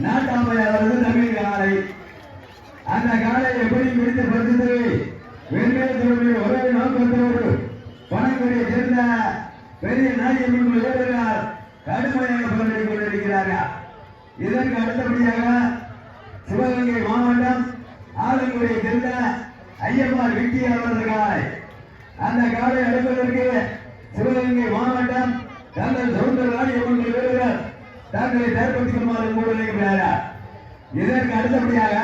நாட்டாமையாளர்கள் தமிழ் காலை அந்த காலை எப்படி பிடித்து பறித்து வெண்மையை ஒரே நோக்கத்தோடு பணக்குடியை சேர்ந்த பெரிய நாயகன் வீரர்கள் கடுமையாக போராடி கொண்டிருக்கிறார்கள். இதற்கு அடுத்தபடியாக சிவகங்கை மாவட்டம் ஆலங்குடியை சேர்ந்த ஐயப்பார் விக்கி அவர்கள் அந்த காலை அடுப்பதற்கு சிவகங்கை மாவட்டம் தங்கள் சவுந்தரராஜன் வீரர்கள் தங்களை தயார்படுத்திக் கொள்ளுமாறு கூறுகிறார். இதற்கு அடுத்தபடியாக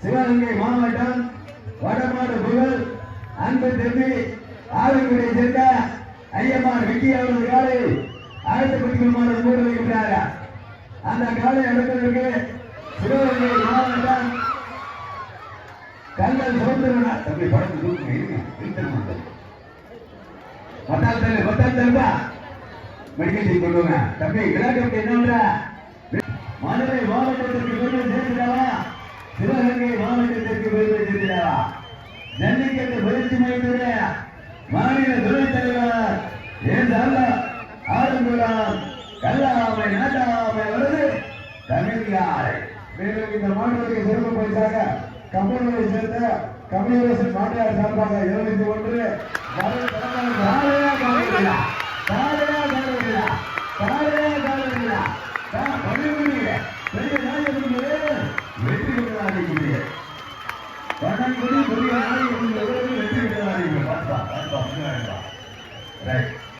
சிவகங்கை மாவட்டம் வடமாடு புகழ் அன்பு தம்பி ஆலங்குடியை சேர்ந்த ஐயம்மார் விக்கி அவரது காலை ஆயத்தப்படுத்திக் கொள்ளுமாறு கூறுகிறார். அந்த காலை அடுப்பதற்கு சிவகங்கை மாவட்டம் தங்கள் சவுந்தரராஜன் தம்பி படத்து பத்தாம் தருவா மெடிக்கல் சீட் கொள்ளுங்க தம்பி. விளையாட்டு என்ன மதுரை மாவட்டத்திற்கு பெருமை சேர்த்துடாவா, சிவகங்கை மாவட்டத்திற்கு பெருமை சேர்த்துடாவா. ஜல்லிக்கட்டு பயிற்சி மையத்துடைய மாநில துணைத் தலைவர் ஏன் ஆரம்புரம் கல்லாமை நாட்டாமை வருது தமிழ்நாடு. மேலும் இந்த மாநிலத்துக்கு சிறப்பு பரிசாக கம்பெனியை சேர்ந்த கம்யூனிஸ்ட் மாநில சார்பாக 21 வெற்றி